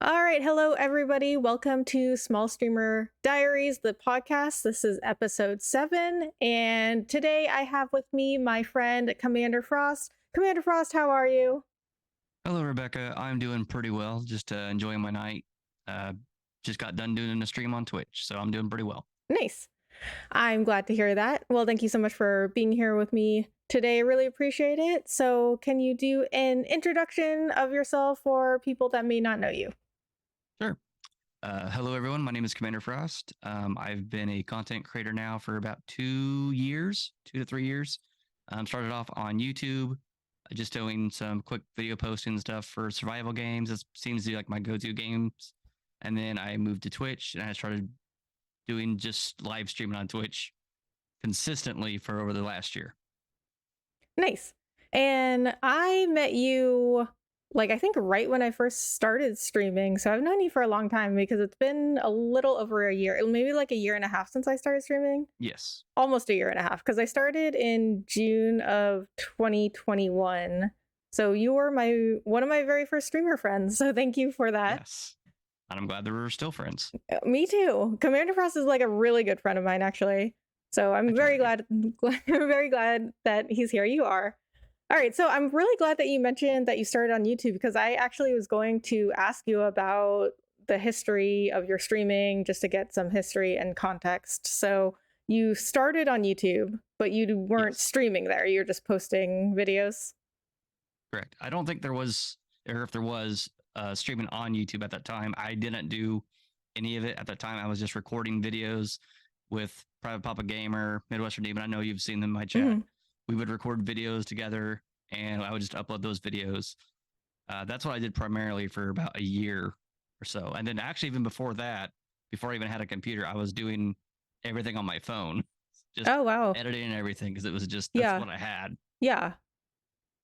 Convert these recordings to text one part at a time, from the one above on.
All right. Hello, everybody. Welcome to Small Streamer Diaries, the podcast. This is episode 7. And today I have with me my friend, Commander Frost. Commander Frost, how are you? Hello, Rebecca. I'm doing pretty well. Just enjoying my night. Uh, just got done doing a stream on Twitch, so I'm doing pretty well. Nice. I'm glad to hear that. Well, thank you so much for being here with me today. I really appreciate it. So, can you do an introduction of yourself for people that may not know you? Sure. Hello, everyone. My name is Commander Frost. I've been a content creator now for about 2 years, 2 to 3 years. Started off on YouTube, just doing some quick video posting stuff for survival games. It seems to be like my go-to games. And then I moved to Twitch and I started doing just live streaming on Twitch consistently for over the last year. Nice. And I met you, I think right when I first started streaming. So I've known you for a long time because it's been a little over a year, maybe like a year and a half since I started streaming. Yes. Almost a year and a half because I started in June of 2021. So you were one of my very first streamer friends. So thank you for that. Yes. And I'm glad that we're still friends. Me too. Commander Frost is like a really good friend of mine, actually. So I'm very glad that he's here. You are. All right. So I'm really glad that you mentioned that you started on YouTube because I actually was going to ask you about the history of your streaming just to get some history and context. So you started on YouTube, but you weren't streaming there. You're just posting videos. Correct. I don't think there was, or if there was, streaming on YouTube at that time. I didn't do any of it at that time. I was just recording videos with Private Papa Gamer, Midwestern Demon. I know you've seen them in my chat. Mm-hmm. We would record videos together and I would just upload those videos. That's what I did primarily for about a year or so. And then actually even before that, before I even had a computer, I was doing everything on my phone. Just editing and everything because it was just that's what I had.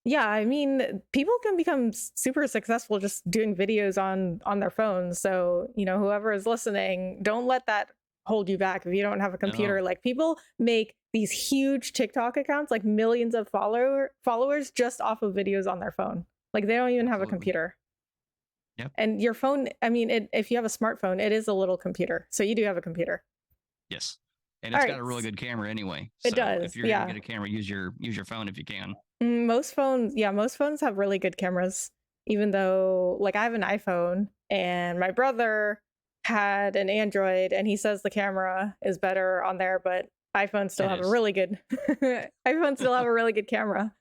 Yeah, I mean, people can become super successful just doing videos on their phones. So, whoever is listening, don't let that hold you back if you don't have a computer. No. Like, people make these huge TikTok accounts, like millions of followers just off of videos on their phone. Like, they don't even have a computer. Yep. And your phone, I mean, if you have a smartphone, it is a little computer. So you do have a computer. Yes. And it's got a really good camera anyway. So it does. If you're going to get a camera, use your phone if you can. Most phones have really good cameras, even though I have an iPhone and my brother had an Android and he says the camera is better on there, but iPhones still have a really good iPhones still have a really good camera.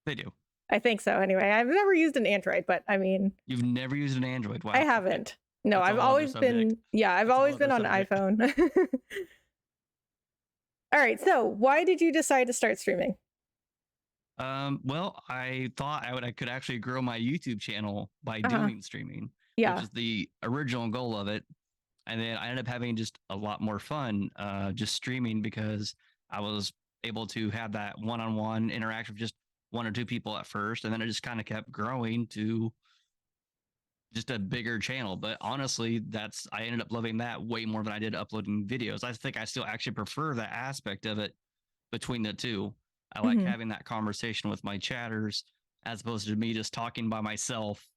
They do. I think so. Anyway, I've never used an Android, but I mean, you've never used an Android? Wow. I haven't. No, I've always been I've always been on an iPhone. All right, so why did you decide to start streaming? Well, I thought I could actually grow my YouTube channel by doing streaming, which is the original goal of it. And then I ended up having just a lot more fun just streaming because I was able to have that one-on-one interaction with just one or two people at first. And then it just kind of kept growing to just a bigger channel. But honestly, I ended up loving that way more than I did uploading videos. I think I still actually prefer that aspect of it between the two. I like having that conversation with my chatters as opposed to me just talking by myself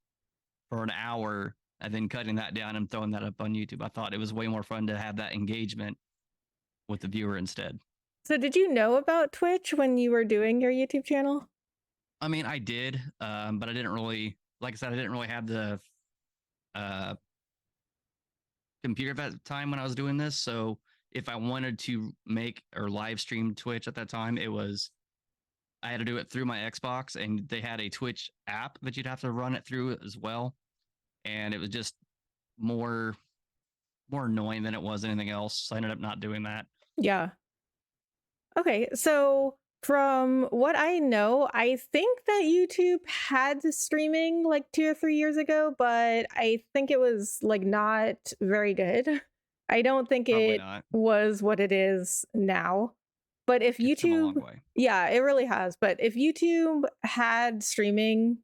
for an hour and then cutting that down and throwing that up on YouTube. I thought it was way more fun to have that engagement with the viewer instead. So did you know about Twitch when you were doing your YouTube channel? I mean, I did, but I didn't really, like I said, I didn't really have the computer at that time when I was doing this. So if I wanted to make or live stream Twitch at that time, I had to do it through my Xbox, and they had a Twitch app that you'd have to run it through as well. And it was just more annoying than it was anything else. So I ended up not doing that. Yeah. Okay. So from what I know, I think that YouTube had streaming 2 or 3 years ago, but I think it was not very good. I don't think it was what it is now. But if YouTube, yeah, it really has. But if YouTube had streaming,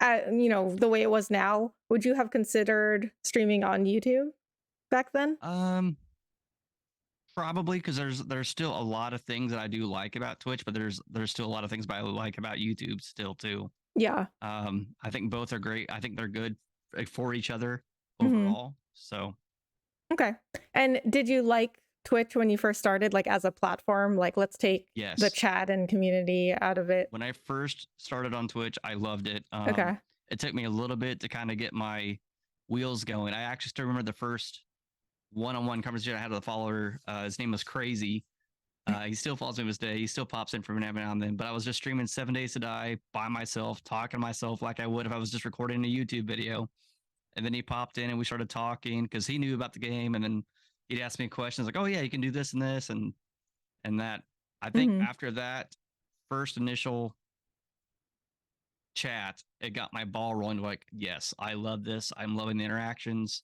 the way it was now, would you have considered streaming on YouTube back then? Probably, because there's still a lot of things that I do like about Twitch, but there's still a lot of things I like about YouTube still too. Yeah. I think both are great. I think they're good for each other Mhm. overall. So Okay. And did you like Twitch when you first started, like as a platform? Like, let's take the yes, chat and community out of it. when I first started on Twitch, I loved it. Okay. It took me a little bit to kind of get my wheels going. I actually still remember the first one-on-one conversation I had with a follower. His name was Crazy. He still follows me to this day. He still pops in from every now and then. But I was just streaming 7 days to die by myself, talking to myself like I would if I was just recording a YouTube video. And then he popped in and we started talking because he knew about the game. And then he'd ask me questions like, "Oh yeah, you can do this and this and that." I think Mhm. after that first initial chat, it got my ball rolling. Like, yes, I love this. I'm loving the interactions.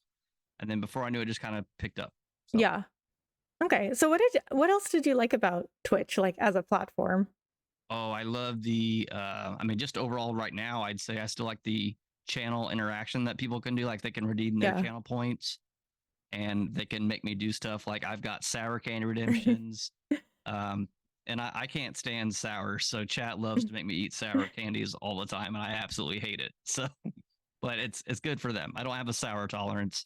And then before I knew it, just kind of picked up. So, Yeah. Okay. So what else did you like about Twitch, like as a platform? oh, I love the. I mean, just overall, right now, I'd say I still like the channel interaction that people can do. Like, they can redeem their Yeah. channel points, and they can make me do stuff. Like, I've got sour candy redemptions. Um, and I can't stand sour, so chat loves to make me eat sour candies all the time, and I absolutely hate it. So, but it's good for them. I don't have a sour tolerance.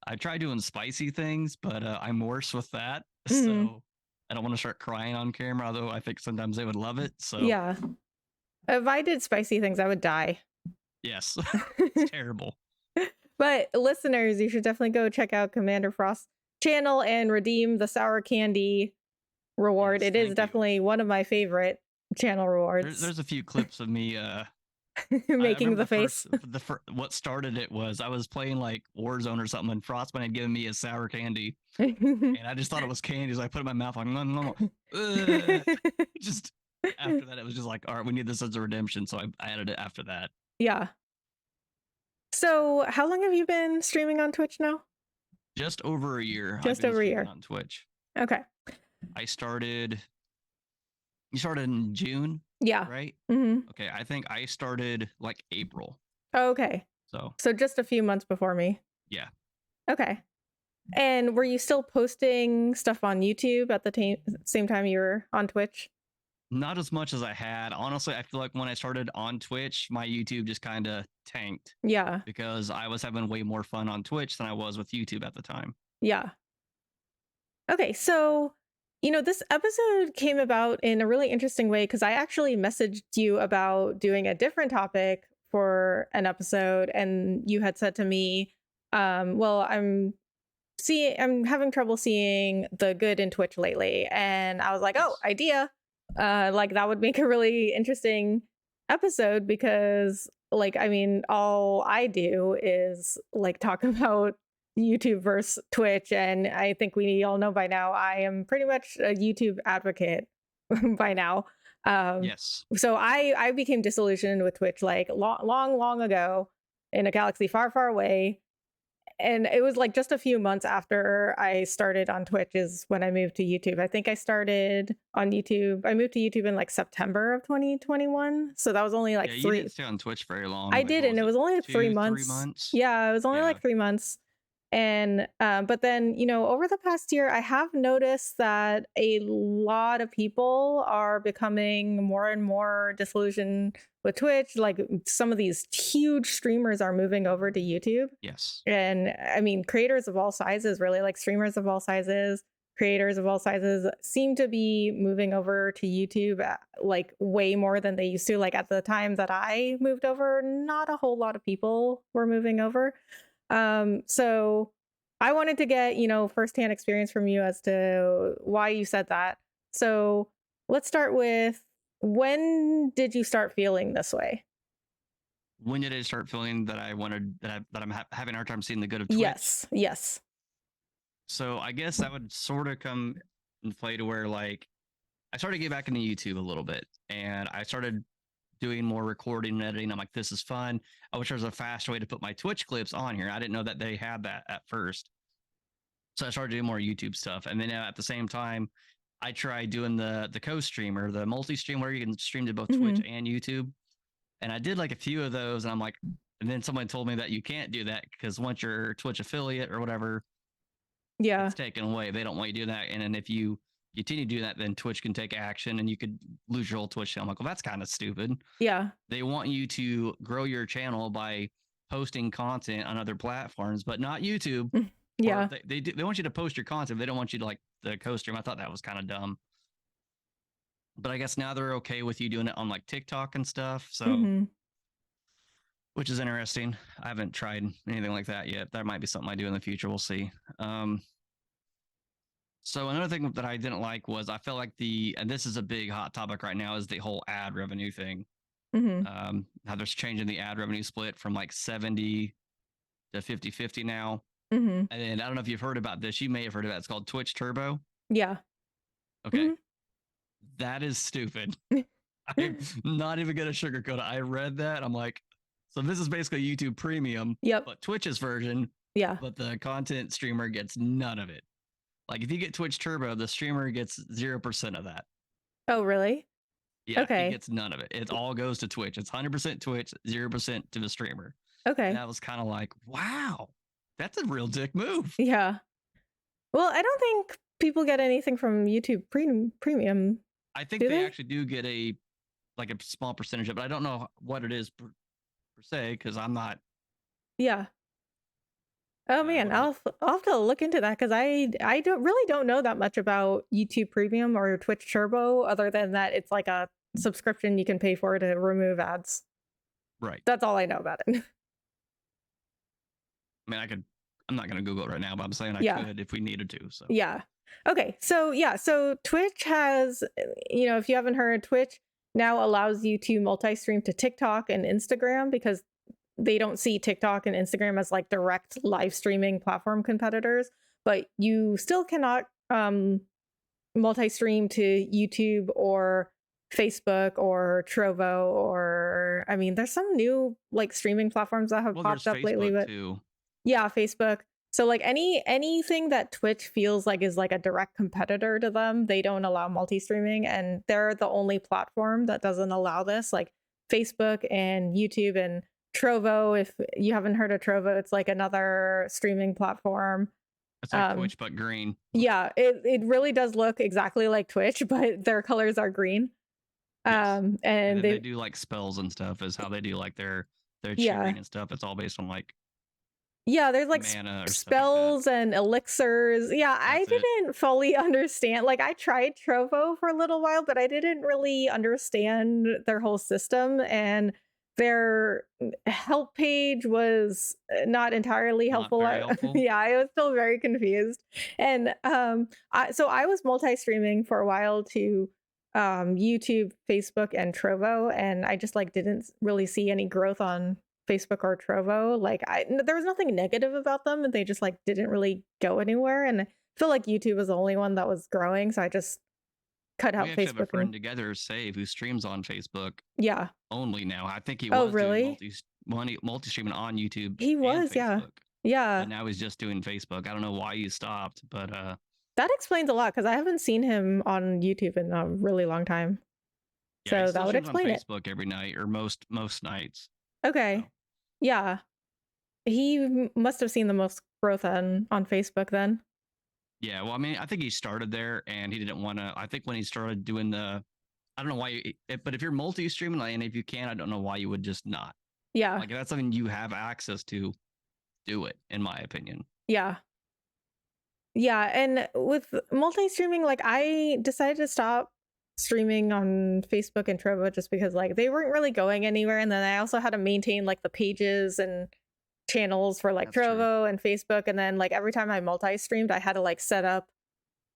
I try doing spicy things, but I'm worse with that. Mhm. So I don't want to start crying on camera, although I think sometimes they would love it. So Yeah. If I did spicy things, I would die. yes, it's terrible. But listeners, you should definitely go check out Commander Frost's channel and redeem the sour candy reward. Yes, It is thank you. definitely one of my favorite channel rewards. There's a few clips of me. I Making remember the face. what started it was I was playing like Warzone or something, and Frostman had given me a sour candy, and I just thought it was candy, so I put it in my mouth like, no, no, no. Just after that, it was just like, all right, we need this as a redemption, so I added it after that. Yeah. So, how long have you been streaming on Twitch now? Just over a year, I've Just been over a streaming year. on Twitch. Okay. I started. You started in June, Yeah. right? Mhm. Okay, I think I started like April. Okay. So So just a few months before me. yeah, Okay. And were you still posting stuff on YouTube at the same time you were on Twitch? not as much as I had. Honestly, I feel like when I started on Twitch, my YouTube just kind of tanked Yeah. because I was having way more fun on Twitch than I was with YouTube at the time. Yeah. Okay, so this episode came about in a really interesting way because I actually messaged you about doing a different topic for an episode, and you had said to me, "Well, I'm having trouble seeing the good in Twitch lately," and I was like, "Oh, Yes. idea! Like that would make a really interesting episode because, like, I mean, all I do is like talk about." YouTube versus Twitch. And I think we all know by now, I am pretty much a YouTube advocate by now. Um, Yes. so I became disillusioned with Twitch like long ago in a galaxy far away. And it was like just a few months after I started on Twitch is when I moved to YouTube. I think I started on YouTube. I moved to YouTube in like September of 2021. So that was only Yeah, like you three. didn't stay on Twitch very long. I Like, did, what and was it it? was only like 2, 3 3 months. months? Yeah, it was only Yeah. like 3 months. And but then, over the past year, I have noticed that a lot of people are becoming more and more disillusioned with Twitch. Like some of these huge streamers are moving over to YouTube. Yes. And I mean, creators of all sizes, really, like streamers of all sizes, creators of all sizes seem to be moving over to YouTube like way more than they used to. Like at the time that I moved over, not a whole lot of people were moving over. So I wanted to get, firsthand experience from you as to why you said that. So let's start with, when did you start feeling this way? When did I start feeling that I wanted that I'm having a hard time seeing the good of Twitch? Yes. Yes. So I guess that would sort of come and play to where like I started to get back into YouTube a little bit, and I started doing more recording and editing. I'm like, this is fun. I wish there was a fast way to put my Twitch clips on here. I didn't know that they had that at first. So I started doing more YouTube stuff. And then at the same time, I tried doing the co-streamer, the multi-stream where you can stream to both Twitch Hmm. and YouTube. And I did like a few of those, and I'm like, and then someone told me that you can't do that because once you're a Twitch affiliate or whatever, Yeah. it's taken away. They don't want you to do that. And then if you continue to do that, then Twitch can take action and you could lose your whole Twitch channel. I'm like, well, that's kind of stupid. Yeah. They want you to grow your channel by posting content on other platforms, but not YouTube. Yeah. Or they want you to post your content. They don't want you to like the co-stream. I thought that was kind of dumb. But I guess now they're okay with you doing it on like TikTok and stuff. So, which is interesting. I haven't tried anything like that yet. That might be something I do in the future. We'll see. So another thing that I didn't like was I felt like and this is a big hot topic right now, is the whole ad revenue thing. How there's changing the ad revenue split from like 70 to 50-50 now. And then I don't know if you've heard about this. You may have heard of it. It's called Twitch Turbo. Yeah. Okay. That is stupid. I'm not even going to sugarcoat it. I read that. I'm like, so this is basically YouTube Premium, but Twitch's version. Yeah. But the content streamer gets none of it. Like if you get Twitch Turbo, the streamer gets 0% of that. Oh, really? Yeah, he gets none of it. It all goes to Twitch. It's 100% Twitch, 0% to the streamer. Okay. And that was kind of like, wow, that's a real dick move. Yeah. Well, I don't think people get anything from YouTube Premium. I think they actually do get a small percentage of it, but I don't know what it is per se, because I'm not. Yeah. Oh man, I'll have to look into that, because I don't know that much about YouTube Premium or Twitch Turbo, other than that it's like a subscription you can pay for to remove ads. Right. That's all I know about it. I mean, I'm not going to Google it right now, but I'm saying I could if we needed to. So yeah. Okay. So Twitch has, if you haven't heard, Twitch now allows you to multi-stream to TikTok and Instagram, because they don't see TikTok and Instagram as like direct live streaming platform competitors, but you still cannot multi-stream to YouTube or Facebook or Trovo, or I mean, there's some new like streaming platforms that have popped up lately. But yeah, Facebook. So like anything that Twitch feels like is like a direct competitor to them, they don't allow multi-streaming, and they're the only platform that doesn't allow this. Like Facebook and YouTube and Trovo. If you haven't heard of Trovo, it's like another streaming platform. It's like Twitch but green. Yeah, it really does look exactly like Twitch, but their colors are green. Yes. And they do like spells and stuff, is how they do like their cheering and stuff. It's all based on like there's like spells like and elixirs. Yeah, I didn't fully understand. Like I tried Trovo for a little while, but I didn't really understand their whole system, and their help page was not entirely helpful. Yeah, I was still very confused. And so I was multi-streaming for a while to YouTube, Facebook, and Trovo, and I just like didn't really see any growth on Facebook or Trovo. Like there was nothing negative about them, and they just like didn't really go anywhere. And I feel like YouTube was the only one that was growing, so I just cut out Facebook. We have a friend together, Save, who streams on Facebook. Yeah. Only now. I think he was doing multi-streaming on YouTube. He was, yeah. But now he's just doing Facebook. I don't know why he stopped, but that explains a lot, because I haven't seen him on YouTube in a really long time. Yeah, so that would explain on Facebook every night, or most nights. Okay. So. Yeah. He must have seen the most growth on Facebook then. Yeah, well, I mean, I think he started there, and he didn't want to. I think when he started doing I don't know why, but if you're multi-streaming, and if you can, I don't know why you would just not. Yeah. Like if that's something you have access to, do it, in my opinion. Yeah. Yeah, and with multi-streaming, like I decided to stop streaming on Facebook and Trovo just because like they weren't really going anywhere, and then I also had to maintain like the pages and channels for like Trovo and Facebook, and then like every time I multi-streamed, I had to like set up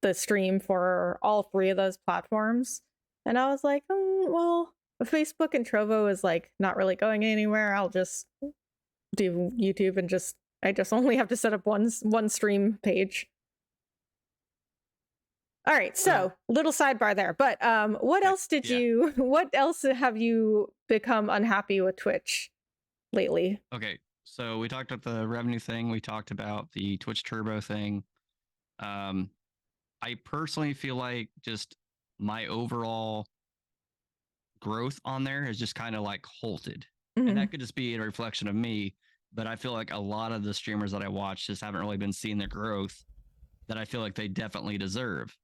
the stream for all three of those platforms, and I was like, well, Facebook and Trovo is like not really going anywhere. I'll just do YouTube, and I just only have to set up one stream page. All right, so little sidebar there, but what else have you become unhappy with Twitch lately? Okay, so we talked about the revenue thing. We talked about the Twitch Turbo thing. I personally feel like just my overall growth on there has just kind of like halted. And that could just be a reflection of me, but I feel like a lot of the streamers that I watch just haven't really been seeing the growth that I feel like they definitely deserve.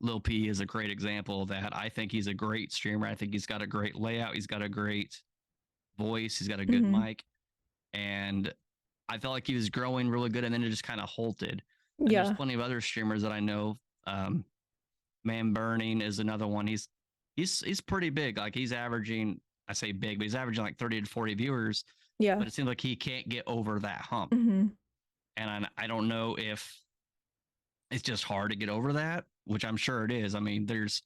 Lil P is a great example of that. I think he's a great streamer. I think he's got a great layout. He's got a great voice. He's got a good Mhm. mic, and I felt like he was growing really good, and then it just kind of halted. And there's Yeah. plenty of other streamers that I know. Um, Man Burning is another one. He's pretty big. Like he's averaging, I say big, but he's averaging like 30 to 40 viewers. Yeah. But it seems like he can't get over that hump. Mhm. And I don't know if it's just hard to get over that, which I'm sure it is. I mean, there's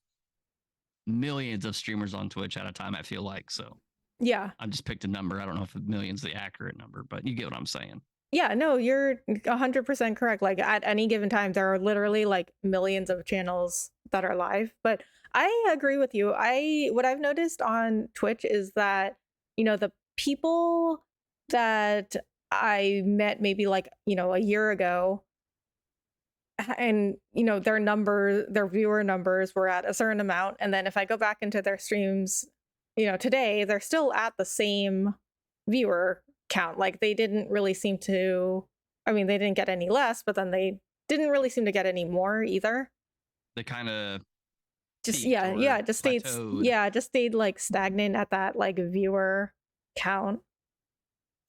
millions of streamers on Twitch at a time, I feel like. So Yeah. I just picked a number. I don't know if a million's the accurate number, but you get what I'm saying. Yeah, no, you're 100% correct. Like at any given time, there are literally like millions of channels that are live. But I agree with you. What I've noticed on Twitch is that, the people that I met maybe like, a year ago, and their viewer numbers were at a certain amount. And then if I go back into their streams, today, they're still at the same viewer count. Like they didn't really seem to, I mean, they didn't get any less, but then they didn't really seem to get any more either. They kind of Just peaked yeah, or yeah, just stayed plateaued. yeah, just stayed like stagnant at that like viewer count.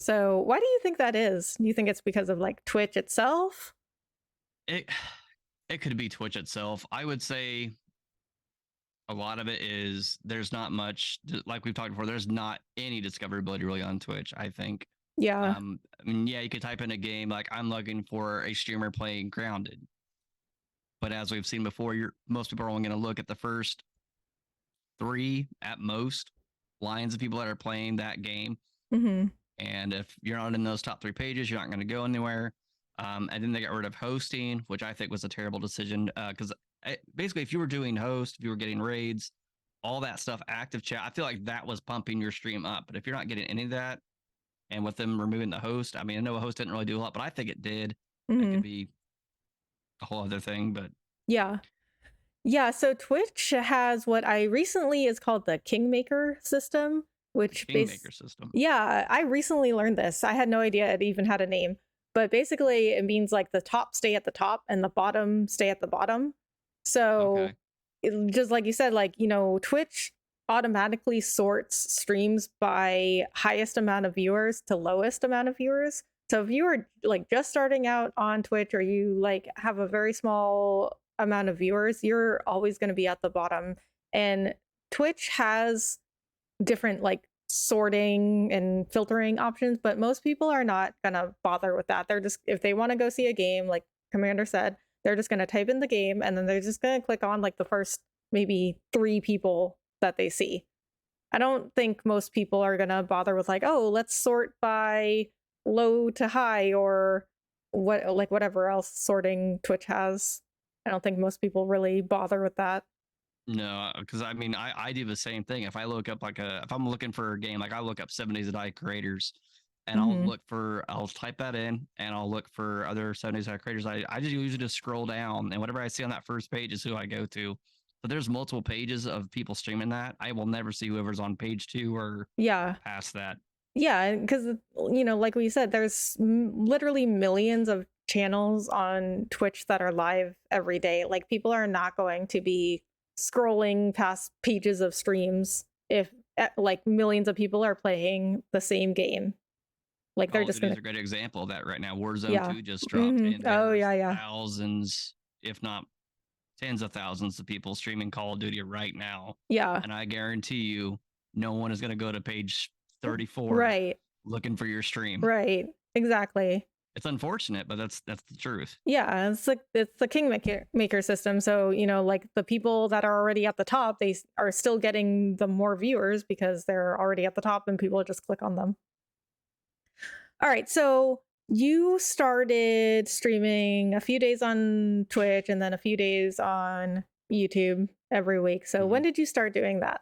So why do you think that is? Do you think it's because of like Twitch itself? It it could be Twitch itself. I would say a lot of it is there's not much, like we've talked before, there's not any discoverability really on Twitch, I think. Yeah. I mean, yeah, you could type in a game like I'm looking for a streamer playing Grounded, but as we've seen before, most people are only going to look at the first three at most lines of people that are playing that game. Mhm. And if you're not in those top three pages, you're not going to go anywhere. And then they got rid of hosting, which I think was a terrible decision because basically, if you were doing host, if you were getting raids, all that stuff, active chat, I feel like that was pumping your stream up. But if you're not getting any of that, and with them removing the host, I mean, I know a host didn't really do a lot, but I think it did. That could Mhm. be a whole other thing, but Yeah. Yeah, so Twitch has what I recently is called the Kingmaker system, the which Kingmaker system. yeah, I recently learned this. I had no idea it even had a name. But basically it means like the top stay at the top and the bottom stay at the bottom. So Okay. just like you said, like, Twitch automatically sorts streams by highest amount of viewers to lowest amount of viewers. So if you are like just starting out on Twitch or you like have a very small amount of viewers, you're always going to be at the bottom. And Twitch has different like sorting and filtering options, but most people are not going to bother with that. They're just, if they want to go see a game, like Commander said, they're just going to type in the game and then they're just going to click on like the first maybe 3 people that they see. I don't think most people are going to bother with like, oh, let's sort by low to high or whatever else sorting Twitch has. I don't think most people really bother with that. No, because I mean, I do the same thing. If I look up if I'm looking for a game, like I look up 7 Days to Die creators, and Mm-hmm. I'll type that in, and I'll look for other 7 Days to Die creators. I just usually just scroll down, and whatever I see on that first page is who I go to. But there's multiple pages of people streaming that. I will never see whoever's on page 2 or Yeah. past that. Yeah, because like we said, there's literally millions of channels on Twitch that are live every day. Like people are not going to be scrolling past pages of streams if like millions of people are playing the same game. Like they're Call of just Duty is gonna a great example of that right now. Warzone yeah. 2 just dropped, and Oh there's yeah, yeah. thousands, if not tens of thousands of people streaming Call of Duty right now. Yeah. And I guarantee you, no one is going to go to page 34 Right. looking for your stream. Right. Exactly. It's unfortunate, but that's the truth. Yeah, it's the Kingmaker system. So, like the people that are already at the top, they are still getting the more viewers because they're already at the top and people just click on them. All right, so you started streaming a few days on Twitch and then a few days on YouTube every week. So, when did you start doing that?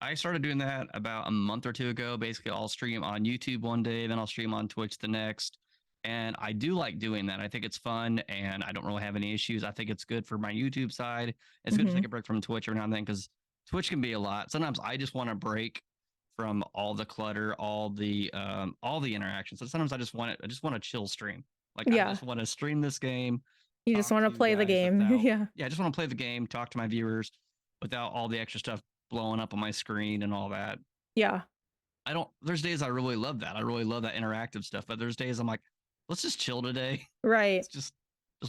I started doing that about a month or 2 ago. Basically, I'll stream on YouTube one day, then I'll stream on Twitch the next. And I do like doing that. I think it's fun and I don't really have any issues. I think it's good for my YouTube side. It's good to take a break from Twitch every now and then because Twitch can be a lot. Sometimes I just want to break from all the clutter, all the interactions. So sometimes I just want a chill stream. Like I Yeah, just want to stream this game, you just talk want to to you play the guys game. without Yeah. I just want to play the game, talk to my viewers without all the extra stuff blowing up on my screen and all that. Yeah. I don't. There's days I really love that. I really love that interactive stuff. But there's days I'm like, let's just chill today. Right. Let's just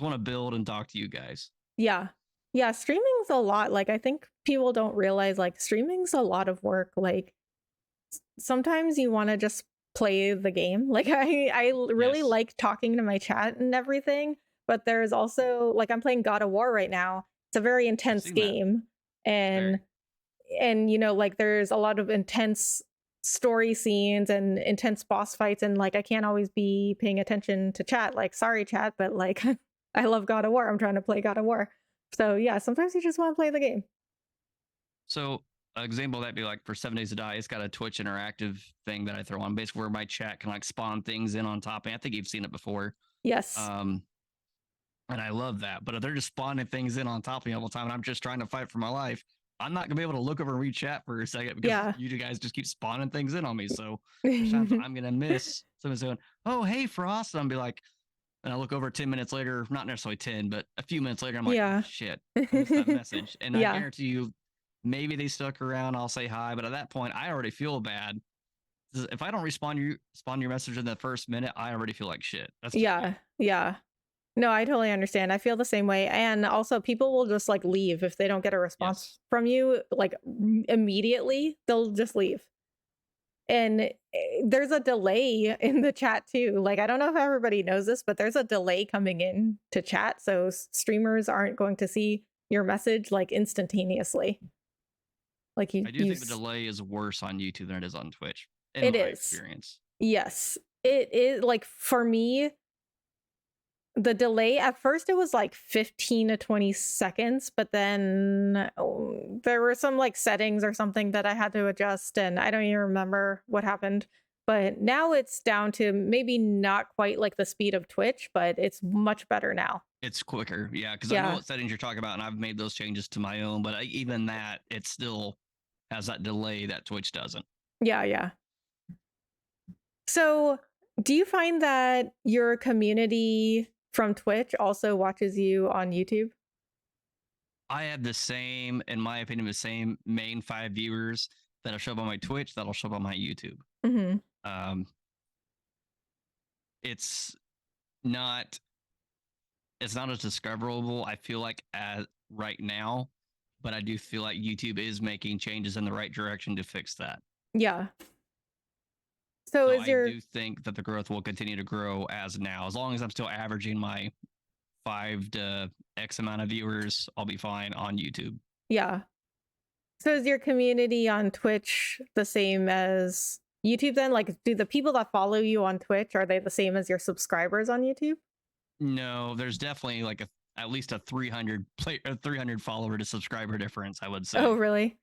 want to build and talk to you guys. Yeah. Yeah, streaming's a lot. Like, I think people don't realize, like, streaming's a lot of work. Like, sometimes you wanna just play the game. Like, really Yes, like talking to my chat and everything, but there's also like, I'm playing God of War right now. It's a very I've intense seen that. game, and Very. like, there's a lot of intense story scenes and intense boss fights, and, like, I can't always be paying attention to chat. Like, sorry, chat, but, like, I love God of War. I'm trying to play God of War. So, yeah, sometimes you just wanna play the game. So, an example of that be like for 7 Days to Die. It's got a Twitch interactive thing that I throw on, basically where my chat can like spawn things in on top. And I think you've seen it before. Yes. Um, and I love that. But if they're just spawning things in on top of me all the time, and I'm just trying to fight for my life, I'm not gonna be able to look over and read chat for a second because Yeah. you guys just keep spawning things in on me. So there's times I'm gonna miss someone saying, "Oh, hey, Frost," and I'll be like, and I look over 10 minutes later, not necessarily 10, but a few minutes later, I'm like, "Oh Yeah. shit, I missed that message." And I Yeah. guarantee you, maybe they stuck around. I'll say hi, but at that point, I already feel bad. If I don't respond to your message in the first minute, I already feel like shit. That's just Yeah. me. Yeah. No, I totally understand. I feel the same way. And also, people will just like leave if they don't get a response Yes, from you like immediately, they'll just leave. And there's a delay in the chat too. Like, I don't know if everybody knows this, but there's a delay coming in to chat. So streamers aren't going to see your message like instantaneously. Like I do think the delay is worse on YouTube than it is on Twitch, in it my is. experience. Yes. It is like for me, the delay at first it was like 15 to 20 seconds, but then there were some like settings or something that I had to adjust, and I don't even remember what happened. But now it's down to maybe not quite like the speed of Twitch, but it's much better now. It's quicker, yeah, because I know Yeah. what settings you're talking about, and I've made those changes to my own. But even that, it still has that delay that Twitch doesn't. Yeah, yeah. So, do you find that your community from Twitch also watches you on YouTube? I have the same, in my opinion, the same main 5 viewers that'll show up on my Twitch, that'll show up on my YouTube. Mhm. Um, it's not it's not as discoverable, I feel like, as right now, but I do feel like YouTube is making changes in the right direction to fix that. Yeah. So So is I your do think that the growth will continue to grow as now. As long as I'm still averaging my 5 to X amount of viewers, I'll be fine on YouTube. yeah. So is your community on Twitch the same as YouTube then? Like, do the people that follow you on Twitch, are they the same as your subscribers on YouTube? No, there's definitely like at least a 300 follower to subscriber difference, I would Oh, say. really?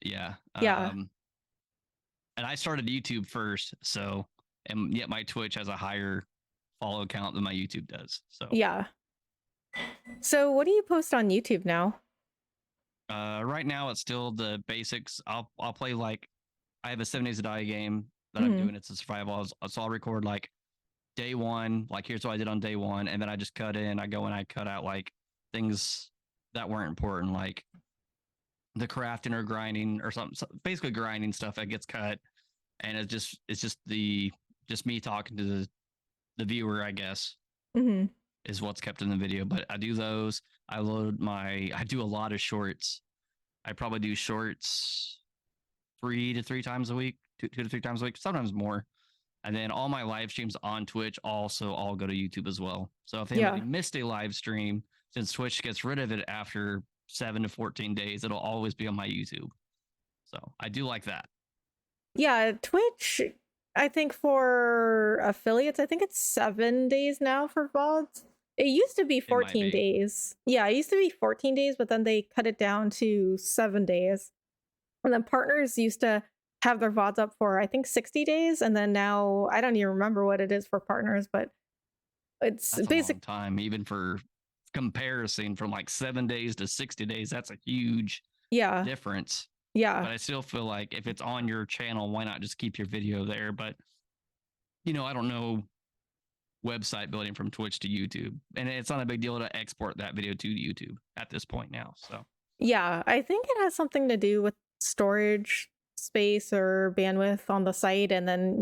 Yeah. Yeah. And I started YouTube first, so and yet my Twitch has a higher follow count than my YouTube does. So Yeah. So what do you post on YouTube now? right now it's still the basics. I'll play like I have a 7 Days to Die game that I'm Mhm. doing. It's a survival. So I'll record like day one, like here's what I did on day one, and then I just cut in. I go and I cut out like things that weren't important, like the crafting or grinding or something. So basically, grinding stuff that gets cut, and it's just the just me talking to the viewer, I guess, Mhm. is what's kept in the video. But I do those. I do a lot of shorts. I probably do shorts 3 to 3 times a week, 2 to 3 times a week, sometimes more. And then all my live streams on Twitch also all go to YouTube as well. So if anybody Yeah. missed a live stream, since Twitch gets rid of it after 7 to 14 days, it'll always be on my YouTube. So I do like that. Yeah, Twitch, I think for affiliates, I think it's 7 days now for VODs. It used to be It might 14 be. days. Yeah, it used to be 14 days, but then they cut it down to 7 days. And then partners used to have their VODs up for I think 60 days, and then now I don't even remember what it is for partners, but it's That's a long basic. time, even for comparison from like 7 days to 60 days. That's a huge Yeah. difference. Yeah. But I still feel like if it's on your channel, why not just keep your video there? But I don't know website building from Twitch to YouTube, and it's not a big deal to export that video to YouTube at this point now. So Yeah, I think it has something to do with storage. space or bandwidth on the site, and then,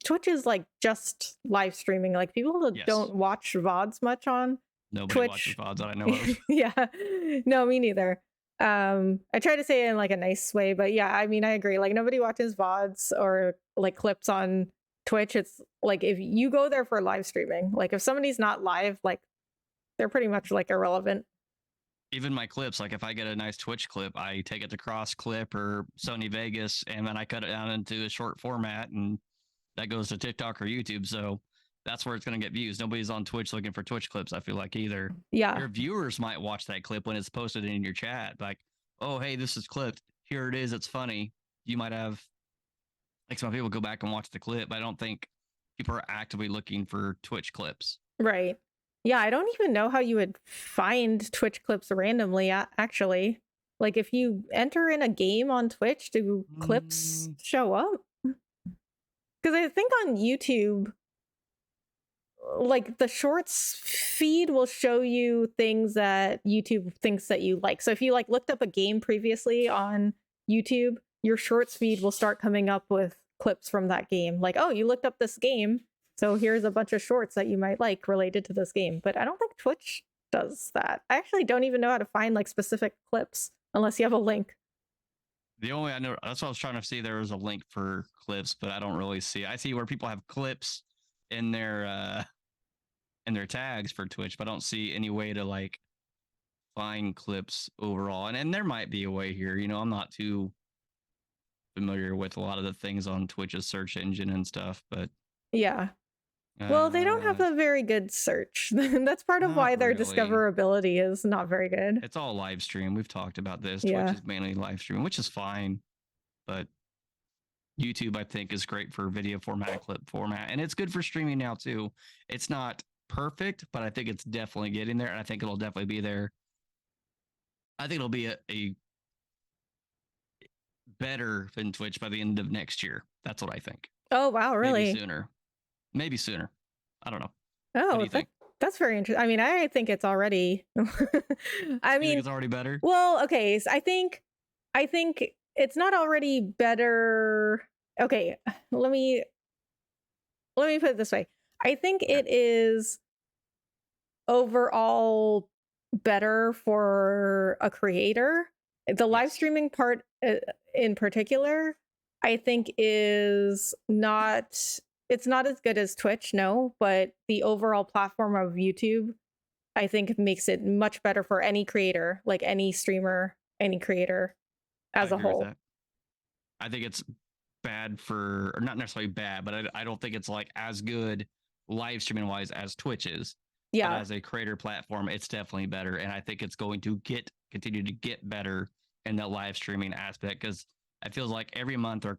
Twitch is like just live streaming. Like people that Yes. don't watch VODs much on Nobody watches Twitch. VODs that I know of. Yeah. No, me neither. I try to say it in like a nice way, but yeah, I mean, I agree. Like nobody watches VODs or like clips on Twitch. It's like if you go there for live streaming, like if somebody's not live, like they're pretty much like irrelevant. Even my clips, like if I get a nice Twitch clip, I take it to Cross Clip or Sony Vegas, and then I cut it down into a short format, and that goes to TikTok or YouTube. So that's where it's going to get views. Nobody's on Twitch looking for Twitch clips, I feel like, either. Yeah. Your viewers might watch that clip when it's posted in your chat, like, oh, hey, this is clipped. Here it is. It's funny. You might have, like, some people go back and watch the clip. But I don't think people are actively looking for Twitch clips. Right. Yeah, I don't even know how you would find Twitch clips randomly, actually. Like if you enter in a game on Twitch, do clips show up? Because I think on YouTube, like the shorts feed will show you things that YouTube thinks that you like. So if you like looked up a game previously on YouTube, your shorts feed will start coming up with clips from that game. Like, oh, you looked up this game, so here's a bunch of shorts that you might like related to this game. But I don't think Twitch does that. I actually don't even know how to find like specific clips unless you have a link. The only I know, that's what I was trying to see. There was a link for clips, but I don't really see. I see where people have clips in their tags for Twitch, but I don't see any way to like find clips overall. And there might be a way here. I'm not too familiar with a lot of the things on Twitch's search engine and stuff, but yeah. Well, they don't have a very good search. That's part of why their discoverability is not very good. It's all live stream. We've talked about this. Yeah. Twitch is mainly live stream, which is fine. But YouTube, I think, is great for video format, clip format. And it's good for streaming now, too. It's not perfect, but I think it's definitely getting there. And I think it'll definitely be there. I think it'll be a better than Twitch by the end of next year. That's what I think. Oh, wow. Really? Maybe sooner. I don't know. Oh, that's very interesting. I mean, I think it's already. I mean, it's already better. Well, okay. So I think it's not already better. Okay, let me put it this way. I think it is overall better for a creator. The live streaming part in particular, I think is not. It's not as good as Twitch, no, but the overall platform of YouTube, I think makes it much better for any creator, like any streamer, any creator as a whole. I think it's bad for, or not necessarily bad, but I don't think it's like as good live streaming wise as Twitch is. Yeah. But as a creator platform, it's definitely better. And I think it's going to continue to get better in that live streaming aspect, because it feels like every month they're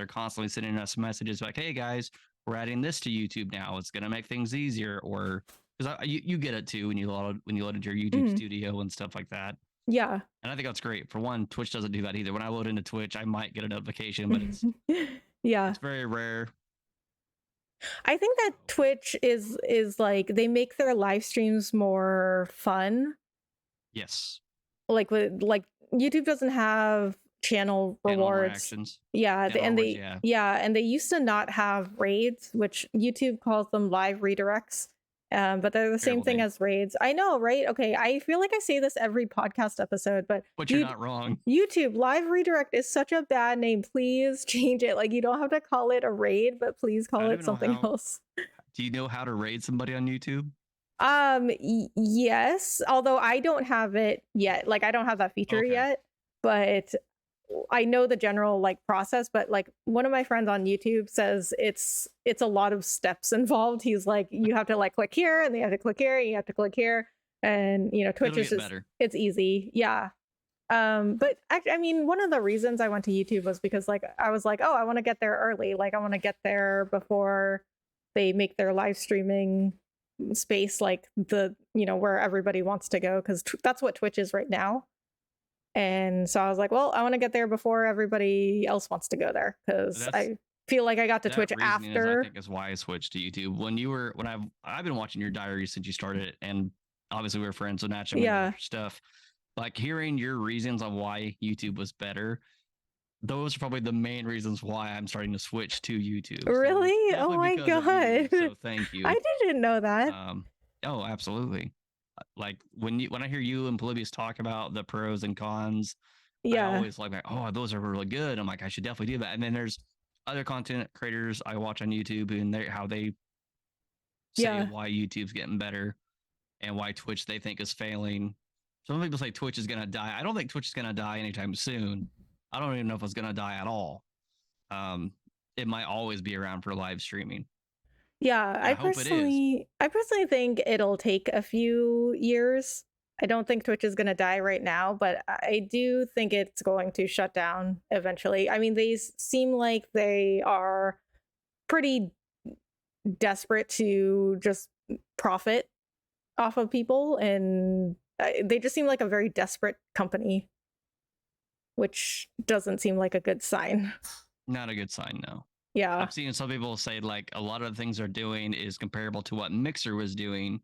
constantly sending us messages like, hey guys, we're adding this to YouTube now. It's going to make things easier. Or because you get it too when you load into your YouTube studio and stuff like that. Yeah. And I think that's great. For one, Twitch doesn't do that either. When I load into Twitch, I might get a notification, but it's yeah, it's very rare. I think that Twitch is like they make their live streams more fun. Yes. Like YouTube doesn't have channel rewards. Yeah, and they used to not have raids, which YouTube calls them live redirects. But they're the same thing as raids. I know, right? Okay, I feel like I say this every podcast episode, but you're not wrong. YouTube live redirect is such a bad name. Please change it. Like you don't have to call it a raid, but please call it something else. Do you know how to raid somebody on YouTube? Yes, although I don't have it yet. Like I don't have that feature yet, but I know the general like process. But like one of my friends on YouTube says it's a lot of steps involved. He's like, you have to like click here, and then you have to click here, and you have to click here, and Twitch is just it's easy. Yeah. But I mean, one of the reasons I went to YouTube was because like I was like, oh, I want to get there early. Like I want to get there before they make their live streaming space like the where everybody wants to go, because that's what Twitch is right now. And so I was like, well, I want to get there before everybody else wants to go there, because I feel like I got to Twitch after. I think is why I switched to YouTube. When I've been watching your diaries since you started it, and obviously we were friends, so naturally stuff. Like hearing your reasons on why YouTube was better, those are probably the main reasons why I'm starting to switch to YouTube. So it's Really? Oh definitely my because of you. god. So thank you. I didn't know that. Um, oh, absolutely. Like when I hear you and Polybius talk about the pros and cons, I Yeah. always like, oh, those are really good. I'm like, I should definitely do that. And then there's other content creators I watch on YouTube and how they say Yeah. why YouTube's getting better and why Twitch they think is failing. Some people say Twitch is gonna die. I don't think Twitch is gonna die anytime soon. I don't even know if it's gonna die at all. Um, it might always be around for live streaming, Yeah, and I hope it is. I personally think it'll take a few years. I don't think Twitch is going to die right now, but I do think it's going to shut down eventually. I mean, they seem like they are pretty desperate to just profit off of people, and they just seem like a very desperate company, which doesn't seem like a good sign. Not a good sign, no. Yeah. I've seen some people say like a lot of the things they're doing is comparable to what Mixer was doing.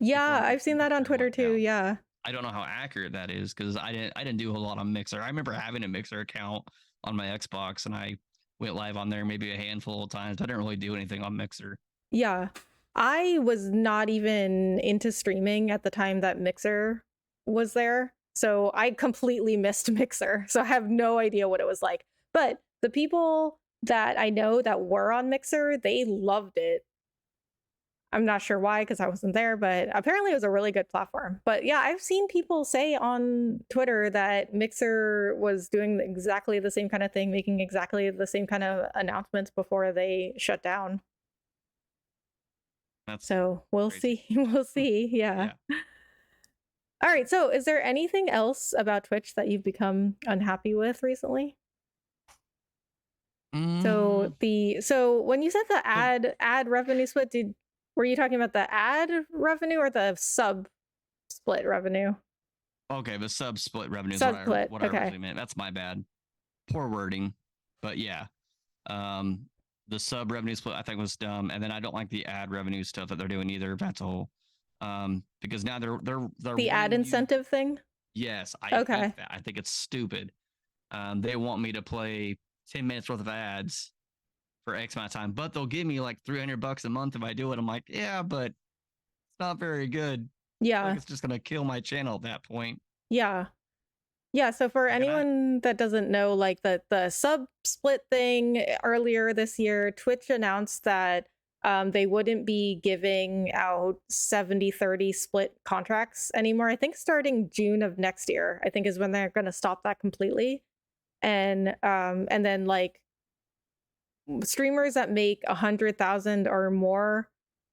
Yeah, I've seen that on Twitter too. Yeah. I don't know how accurate that is because I didn't do a lot on Mixer. I remember having a Mixer account on my Xbox and I went live on there maybe a handful of times. But I didn't really do anything on Mixer. Yeah. I was not even into streaming at the time that Mixer was there. So I completely missed Mixer. So I have no idea what it was like. But the people that I know that were on Mixer, they loved it. I'm not sure why because I wasn't there, but apparently it was a really good platform. But yeah, I've seen people say on Twitter that Mixer was doing exactly the same kind of thing, making exactly the same kind of announcements before they shut down. So we'll see. We'll see. Yeah. All right. So is there anything else about Twitch that you've become unhappy with recently? So when you said the ad revenue split, were you talking about the ad revenue or the sub split revenue? Okay, the sub split revenue is what I originally meant. That's my bad. Poor wording. But yeah. The sub revenue split I think was dumb. And then I don't like the ad revenue stuff that they're doing either. That's all. Because now they're the ad incentive thing? Yes, I hate that. I think it's stupid. They want me to play 10 minutes worth of ads for X amount of time, but they'll give me like $300 a month if I do it. I'm like, yeah, but it's not very good. Yeah. Like it's just gonna kill my channel at that point. Yeah. Yeah, so for anyone that doesn't know, like the sub split thing earlier this year, Twitch announced that they wouldn't be giving out 70-30 split contracts anymore. I think starting June of next year, I think is when they're going to stop that completely. And then like streamers that make 100,000 or more,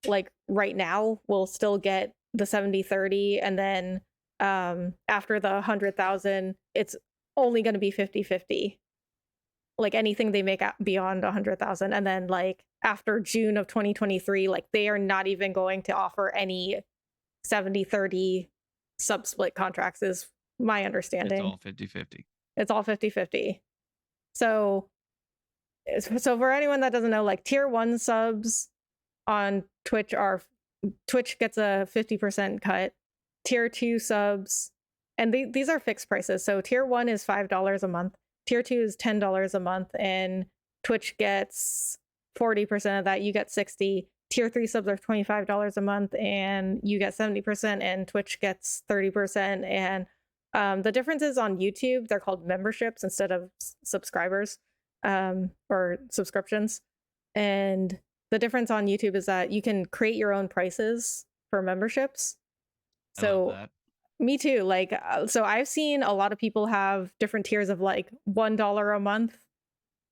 like right now, will still get the 70-30, and then after the 100,000, it's only going to be 50-50. Like anything they make beyond 100,000, and then like after June of 2023, like they are not even going to offer any 70-30 sub split contracts, is my understanding. It's all 50-50. It's all 50-50. So for anyone that doesn't know, like tier 1 subs on Twitch gets a 50% cut. Tier 2 subs, and these are fixed prices. So tier 1 is $5 a month. Tier 2 is $10 a month, and Twitch gets 40% of that. You get 60. Tier 3 subs are $25 a month, and you get 70%, and Twitch gets 30%. And the difference is on YouTube, they're called memberships instead of subscribers or subscriptions. And the difference on YouTube is that you can create your own prices for memberships. So me too. Like, so I've seen a lot of people have different tiers of like $1 a month,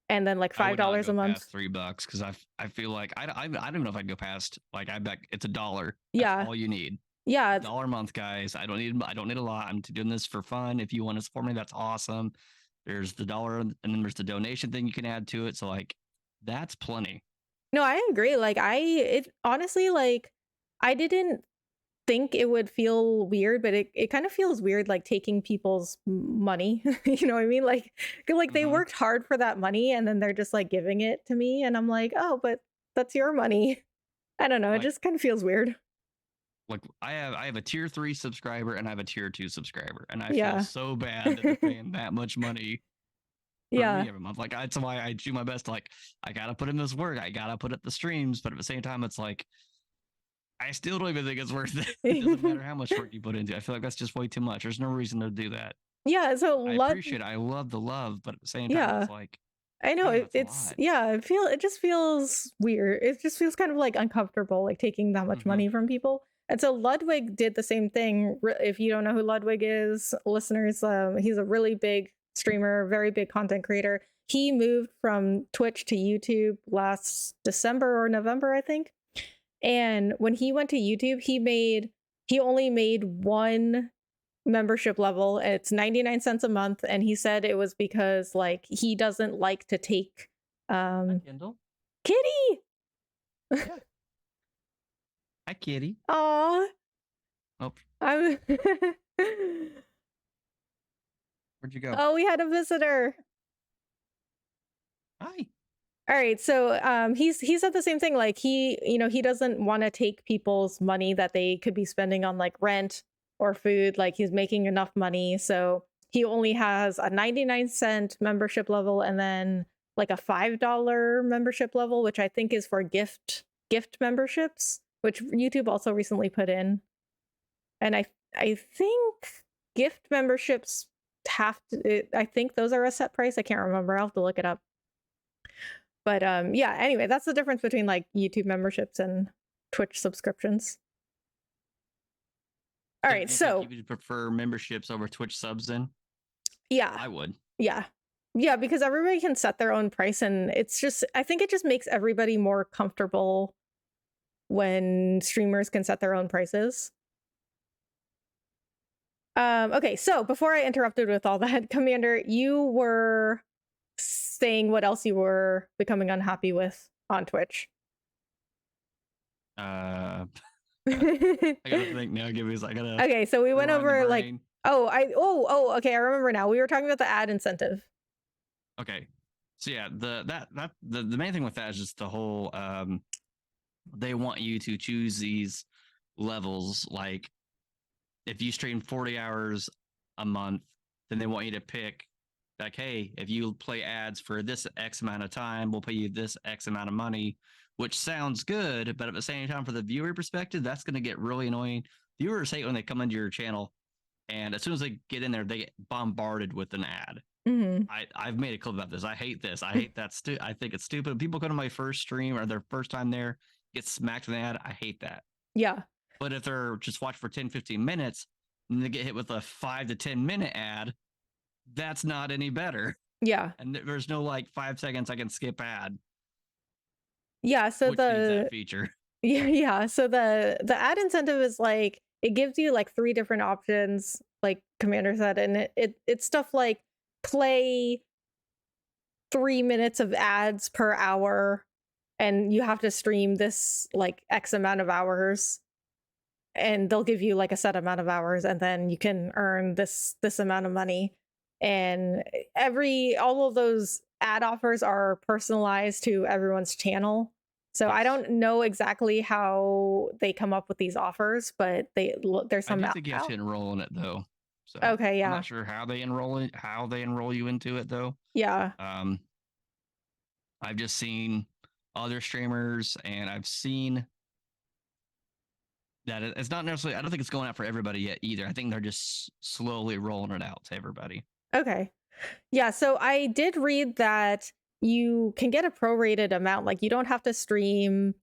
and then like $5 a month. $3 because I feel like I don't know if I'd go past, like, I bet it's $1. That's yeah, all you need. Yeah, $1 a month, guys. I don't need a lot. I'm doing this for fun. If you want to support me, that's awesome. There's the $1, and then there's the donation thing you can add to it. So like, that's plenty. No, I agree. Like honestly, like I didn't think it would feel weird, but it kind of feels weird, like taking people's money. You know what I mean? Like they worked hard for that money, and then they're just like giving it to me, and I'm like, oh, but that's your money. I don't know. Like, it just kind of feels weird. Like I have a tier 3 subscriber and I have a tier 2 subscriber, and I feel so bad that they're paying that much money for Yeah. me every month. Like that's why I do my best to like I gotta put in this work, I gotta put up the streams, but at the same time it's like I still don't even think it's worth it. It doesn't matter how much work you put into it. I feel like that's just way too much. There's no reason to do that. Yeah, so I appreciate it. I love the love, but at the same time, yeah. it's like, I know damn, that's a it's lot. yeah, it just feels weird. It just feels kind of like uncomfortable, like taking that much money from people. And so Ludwig did the same thing. If you don't know who Ludwig is, listeners, he's a really big streamer, very big content creator. He moved from Twitch to YouTube last December or November, I think. And when he went to YouTube, he only made one membership level. It's 99 cents a month, and he said it was because like he doesn't like to take Kindle. Kitty. Yeah. Hi, Kitty. Aw. Oh. I'm Where'd you go? Oh, we had a visitor. Hi. All right, so he said the same thing. Like he doesn't want to take people's money that they could be spending on like rent or food. Like he's making enough money, so he only has a 99-cent membership level and then like a $5 membership level, which I think is for gift memberships, which YouTube also recently put in. And I think gift memberships I think those are a set price. I can't remember. I'll have to look it up. But yeah, anyway, that's the difference between like YouTube memberships and Twitch subscriptions. All right, so you would prefer memberships over Twitch subs then? Yeah. I would. Yeah. Yeah, because everybody can set their own price, and I think it just makes everybody more comfortable when streamers can set their own prices. Okay, so before I interrupted with all that, Commander, you were saying what else you were becoming unhappy with on Twitch. I gotta think now. Okay, so we went over like okay, I remember now. We were talking about the ad incentive. Okay, so yeah, the main thing with that is just the whole they want you to choose these levels. Like if you stream 40 hours a month, then they want you to pick like, hey, if you play ads for this X amount of time, we'll pay you this X amount of money, which sounds good. But at the same time, for the viewer perspective, that's going to get really annoying. Viewers hate when they come into your channel, and as soon as they get in there, they get bombarded with an ad. Mm-hmm. I've made a clip about this. I hate this. I hate that. I think it's stupid. People come to my first stream or their first time there, get smacked with an ad. I hate that. Yeah. But if they're just watch for 10, 15 minutes and they get hit with a 5 to 10 minute ad, that's not any better. Yeah. And there's no like 5 seconds I can skip ad. Yeah. So which needs that feature. Yeah. So the ad incentive is like, it gives you like 3 different options, like Commander said, and it's stuff like play 3 minutes of ads per hour, and you have to stream this like X amount of hours, and they'll give you like a set amount of hours, and then you can earn this amount of money. And all of those ad offers are personalized to everyone's channel. So yes. I don't know exactly how they come up with these offers, but there's some. I think you have to enroll in it though. So okay, yeah. I'm not sure how they enroll you into it though. Yeah. I've just seen other streamers, and I've seen that it's not necessarily. I don't think it's going out for everybody yet either. I think they're just slowly rolling it out to everybody. Okay. Yeah. So I did read that you can get a prorated amount. Like you don't have to stream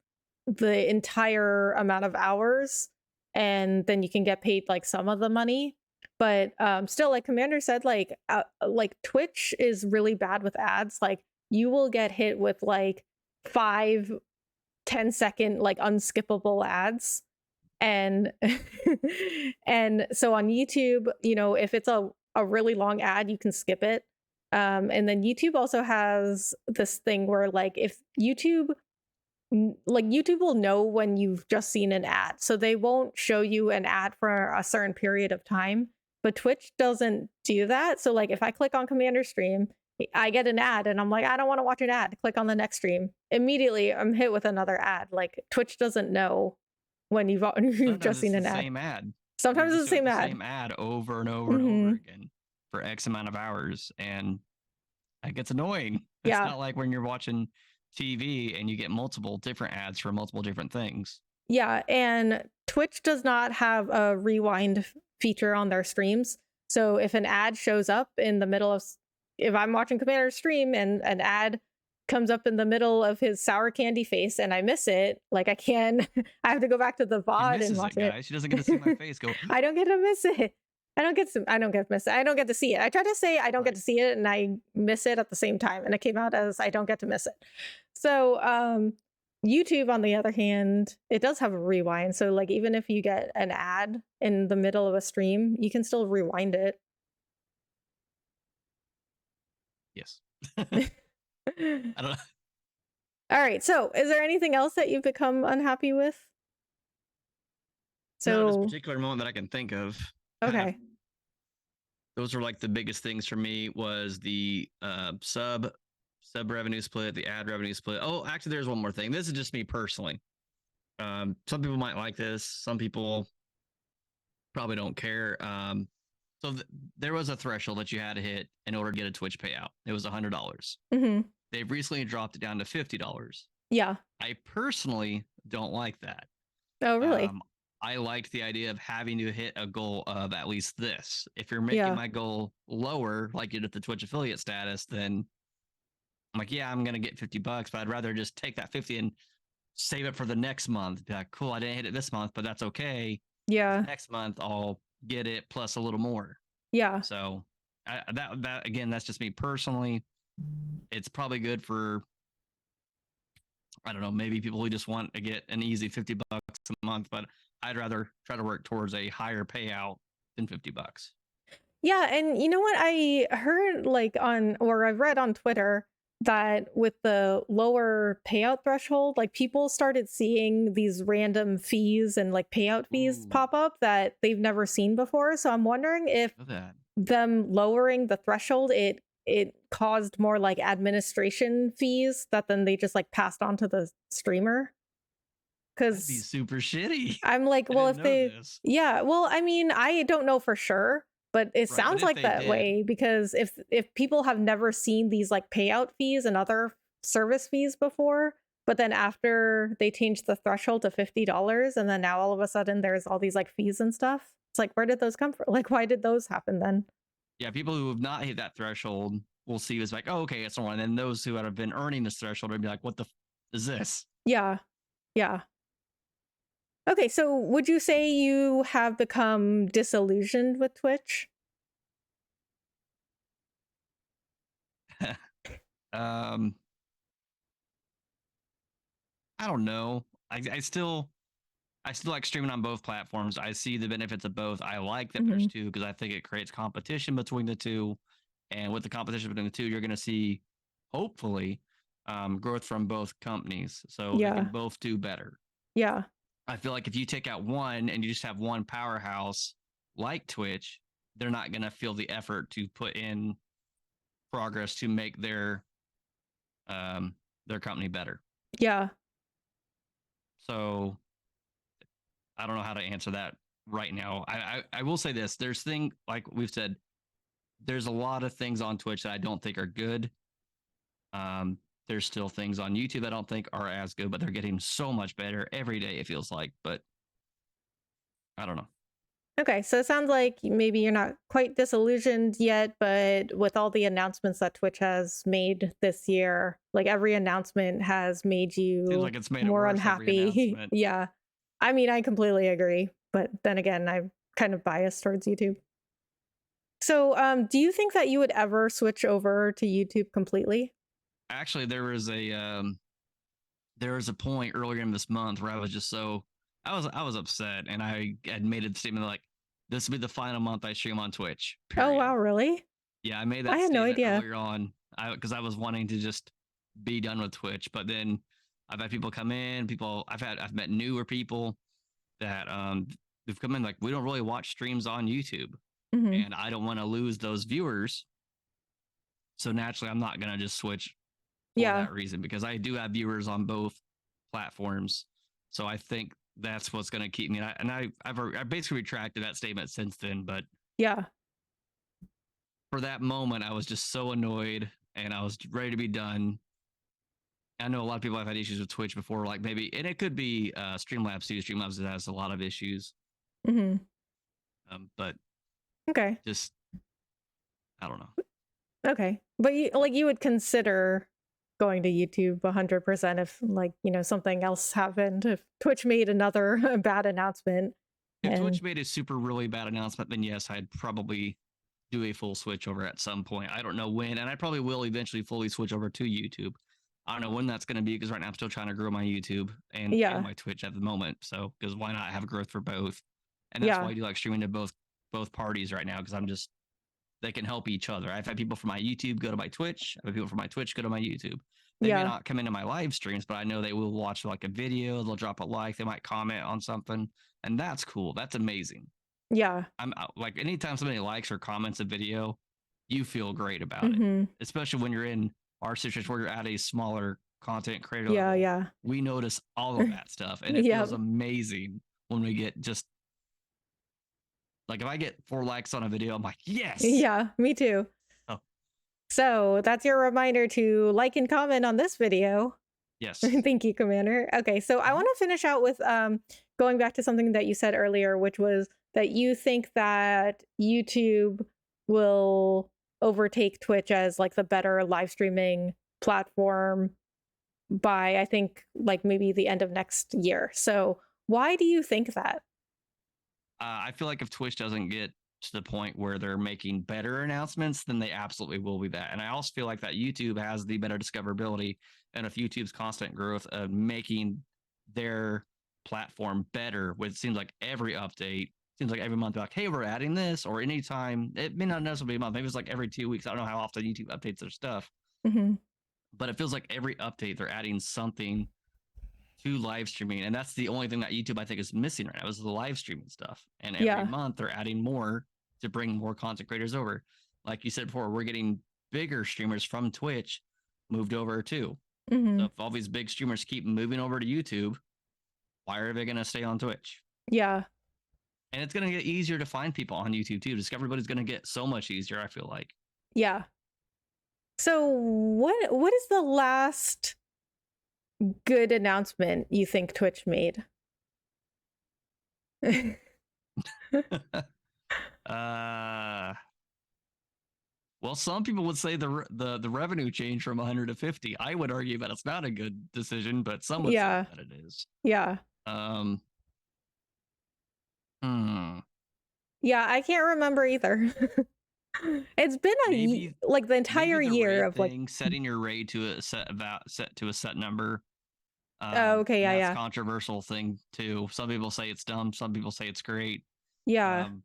the entire amount of hours, and then you can get paid like some of the money. But still, like Commander said, like Twitch is really bad with ads. Like you will get hit with like 5-10 second like unskippable ads. And and so on YouTube, if it's a really long ad, you can skip it. And then YouTube also has this thing where like if YouTube will know when you've just seen an ad, so they won't show you an ad for a certain period of time. But Twitch doesn't do that. So like if I click on Commander stream, I get an ad and I'm like, I don't want to watch an ad. Click on the next stream. Immediately I'm hit with another ad. Like Twitch doesn't know when you've just seen an ad. Same ad. Sometimes it's the same ad. Same ad over and over and over again for X amount of hours. And That gets annoying. It's Yeah. not like when you're watching TV and you get multiple different ads for multiple different things. Yeah, and Twitch does not have a rewind feature on their streams. So if an ad shows up in the middle of, if I'm watching Commander's stream and an ad comes up in the middle of his sour candy face and I miss it, like I can, I have to go back to the She VOD and misses watch it, it. guys. She doesn't get to see my face go. I don't get to miss it. I don't get to miss it. I don't get to see it. I try to say I don't get Right. to see it and I miss it at the same time. And it came out as I don't get to miss it. So YouTube, on the other hand, it does have a rewind. So like even if you get an ad in the middle of a stream, you can still rewind it. Yes. I don't know. All right. So is there anything else that you've become unhappy with? No, this So particular moment that I can think of. okay. Those were like the biggest things for me was the sub revenue split, the ad revenue split. Oh, actually, there's one more thing. This is just me personally. Some people might like this. Some people probably don't care. There was a threshold that you had to hit in order to get a Twitch payout. It was $100. Mm-hmm. They've recently dropped it down to $50. Yeah. I personally don't like that. Oh, really? I liked the idea of having to hit a goal of at least this. If you're making Yeah. my goal lower, like you did the Twitch affiliate status, then I'm like, yeah, I'm gonna get $50, but I'd rather just take that 50 and save it for the next month. Be like, cool, I didn't hit it this month, but that's okay. Yeah. Next month I'll get it plus a little more. Yeah. So that again, that's just me personally. It's probably good for, I don't know, maybe people who just want to get an easy $50 a month, but I'd rather try to work towards a higher payout than $50. Yeah, and you know what? I heard like on, or I've read on Twitter that with the lower payout threshold, like people started seeing these random fees and like payout fees Ooh, pop up that they've never seen before. So I'm wondering if know that. them lowering the threshold, it caused more like administration fees that then they just like passed on to the streamer. That'd be Because super shitty. I'm like, I well, didn't if know they, this. yeah, well, I mean, I don't know for sure, but it Right, but sounds if like they that did, way because if people have never seen these like payout fees and other service fees before, but then after they changed the threshold to $50, and then now all of a sudden there's all these like fees and stuff. It's like, where did those come from? Like, why did those happen then? yeah, people who have not hit that threshold will see it's like, oh, okay, it's normal. And then those who have been earning this threshold will be like, what the is this? Yeah, yeah. Okay, so would you say you have become disillusioned with Twitch? um, I don't know. I still like streaming on both platforms. I see the benefits of both. I like that there's Hmm. two because I think it creates competition between the two. And with the competition between the two, you're going to see, hopefully, growth from both companies. So they can Yeah, both do better. yeah, I feel like if you take out one and you just have one powerhouse like Twitch, they're not going to feel the effort to put in progress to make their company better. yeah. So I don't know how to answer that right now. I will say this: there's thing like we've said, there's a lot of things on Twitch that I don't think are good. There's still things on YouTube I don't think are as good, but they're getting so much better every day. It feels like, but I don't know. Okay, so it sounds like maybe you're not quite disillusioned yet, but with all the announcements that Twitch has made this year, like every announcement has made Seems you like it's made it more worse every unhappy. announcement. Yeah. I mean, I completely agree, but then again, I'm kind of biased towards YouTube. So, do you think that you would ever switch over to YouTube completely? Actually, there was a point earlier in this month where I was just so I was upset, and I had made a statement like, "This will be the final month I stream on Twitch." Oh, Period. wow, really? Yeah, I made I that had no statement idea. earlier on because I was wanting to just be done with Twitch. But then I've had people come in, I've met newer people that they've come in like we don't really watch streams on YouTube, Hmm. and I don't want to lose those viewers. So naturally, I'm not gonna just switch for Yeah. that reason because I do have viewers on both platforms. So I think that's what's going to keep me. I basically retracted that statement since then. But Yeah. for that moment, I was just so annoyed and I was ready to be done. I know a lot of people have had issues with Twitch before, like maybe, and it could be Streamlabs too. Streamlabs has a lot of issues, Mhm. but Okay. just I don't know. Okay. But you would consider going to YouTube 100% if something else happened, if Twitch made another bad announcement. If And Twitch made a super really bad announcement, then yes, I'd probably do a full switch over at some point. I don't know when, and I probably will eventually fully switch over to YouTube. I don't know when that's going to be because right now I'm still trying to grow my YouTube and yeah. my Twitch at the moment. So because why not have growth for both? And that's why Yeah. I do like streaming to both parties right now because I'm just they can help each other. I've had people from my YouTube go to my Twitch. I've had people from my Twitch go to my YouTube. They may Yeah. not come into my live streams, but I know they will watch like a video. They'll drop a like. They might comment on something, and that's cool. That's amazing. Yeah. I'm like anytime somebody likes or comments a video, you feel great about it. Mhm. Especially when you're in our situation where you're at a smaller content creator Yeah, level. yeah. We notice all of that stuff, and it feels Yep. amazing when we get just like if I get 4 likes on a video, I'm like, yes. Yeah, me too. Oh, So, that's your reminder to like and comment on this video. yes. Thank you, Commander. Okay, so I Mhm. want to finish out with going back to something that you said earlier, which was that you think that YouTube will overtake Twitch as like the better live streaming platform by I think like maybe the end of next year. So why do you think that? I feel like if Twitch doesn't get to the point where they're making better announcements, then they absolutely will be that. And I also feel like that YouTube has the better discoverability, and if YouTube's constant growth of making their platform better, with it seems like every update, seems like every month, like, hey, we're adding this, or anytime, it may not necessarily be a month, maybe it's like every 2 weeks. I don't know how often YouTube updates their stuff, Hmm. but it feels like every update they're adding something to live streaming, and that's the only thing that YouTube I think is missing right now is the live streaming stuff. And every Yeah. month they're adding more to bring more content creators over. Like you said before, we're getting bigger streamers from Twitch moved over too. So Hmm. if all these big streamers keep moving over to YouTube, why are they going to stay on Twitch? Yeah. And it's going to get easier to find people on YouTube too. Discoverybody's going to get so much easier, I feel like. Yeah. So what is the last good announcement you think Twitch made? uh Well, some people would say the revenue change from 100 to 50. I would argue that it's not a good decision, but some would say Yeah. that it is. Yeah. Um, hmm, Yeah, I can't remember either. It's been maybe like the entire the year raid of like thing, setting your raid to a set to a set number. oh, okay, And yeah, that's yeah. controversial thing too. Some people say it's dumb. Some people say it's great. Yeah. Um,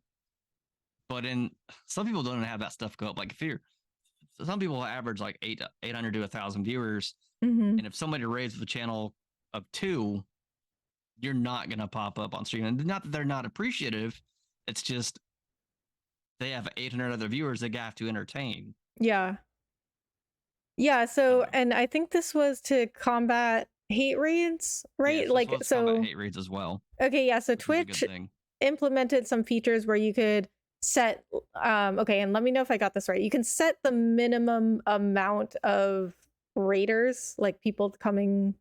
but in some people don't have that stuff go up. Like if you're some people average like 800 to 1,000 viewers, Hmm. and if somebody raids the channel of 2, you're not going to pop up on stream. And not that they're not appreciative, it's just they have 800 other viewers they have to entertain. Yeah. Yeah, I don't so know. and I think this was to combat hate raids, right? Yes, this Like was combat so hate raids as well, okay, yeah, so which is a good Twitch thing. implemented some features where you could set okay, and let me know if I got this right. You can set the minimum amount of raiders, like people coming